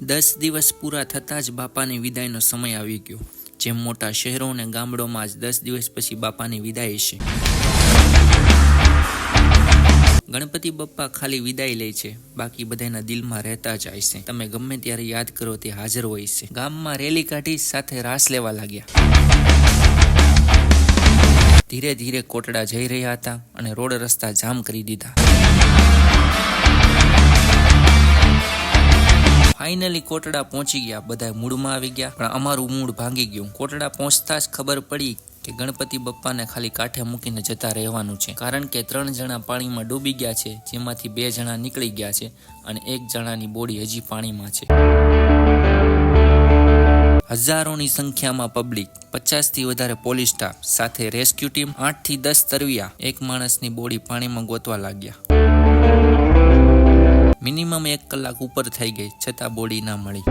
10 દિવસ પૂરા થતાં જ બાપાની વિદાયનો સમય આવી ગયો. જેમ મોટા શહેરો અને ગામડોમાં જ 10 દિવસ પછી બાપાની વિદાય છે. ગણપતિ બપ્પા ખાલી વિદાય લે છે, બાકી બધાના દિલમાં રહેતા જાય છે. તમે ગમે ત્યારે યાદ કરો તે હાજર હોય છે. ગામમાં રેલી કાઢી સાથે રાસ લેવા લાગ્યા. ધીરે ધીરે કોટડા જઈ રહ્યા હતા અને રોડ રસ્તા જામ કરી દીધા. ફાઇનલી કોટડા પહોંચી ગયા. બધા મૂડમાં આવી ગયા, પણ અમારું મૂડ ભાંગી ગયું. કોટડા પહોંચતા જ ખબર પડી કે ગણપતિ બપ્પાને ખાલી કાંઠે મૂકીને જતા રહેવાનું છે, કારણ કે 3 જણા પાણીમાં ડૂબી ગયા છે, જેમાંથી 2 જણા નીકળી ગયા છે અને 1 જણાની બોડી હજી પાણીમાં છે. હજારોની સંખ્યામાં પબ્લિક, 50 થી વધારે પોલીસ સ્ટાફ સાથે રેસ્ક્યુ ટીમ, 8 થી 10 તરવિયા એક માણસની બોડી પાણીમાં ગોતવા લાગ્યા. મિનિમમ 1 કલાક ઉપર થઈ ગઈ, છતાં બોડી ના મળી.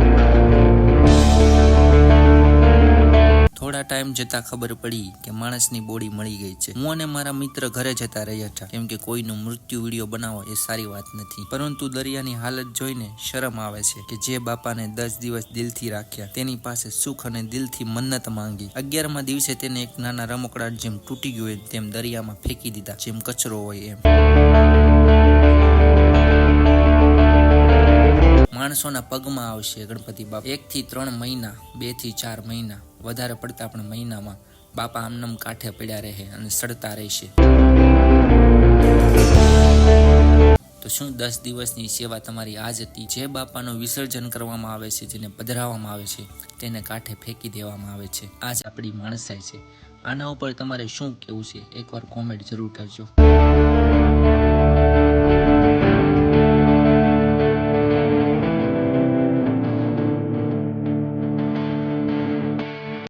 થોડા ટાઈમ જતા ખબર પડી કે માણસની બોડી મળી ગઈ છે. હું અને મારા મિત્ર ઘરે જતા રહ્યા હતા, કેમ કે કોઈનું મૃત્યુ વિડીયો બનાવો એ સારી વાત નથી. પરંતુ દરિયાની હાલત જોઈને શરમ આવે છે કે જે બાપાને 10 દિવસ દિલથી રાખ્યા, તેની પાસે સુખ અને દિલથી મન્નત માંગી. 11મા દિવસે તેને એક નાના રમકડા જેમ તૂટી ગયું હોય તેમ દરિયામાં ફેંકી દીધા, જેમ કચરો હોય એમ. માણસોના પગમાં આવશે ગણપતિ બાપા. 1 થી 3 મહિના, 2 થી 4 મહિના, વધારે પડતા પણ મહિનામાં બાપા આમનામ કાંઠે પડ્યા રહે અને સડતા રહેશે. તો શું 10 દિવસની સેવા તમારી આ જ હતી? જે બાપાનું વિસર્જન કરવામાં આવે છે, જેને પધરાવવામાં આવે છે, તેને કાંઠે ફેંકી દેવામાં આવે છે. આ જ આપણી માણસાઈ છે. આના ઉપર તમારે શું કહેવું છે? એકવાર કોમેન્ટ જરૂર કરજો.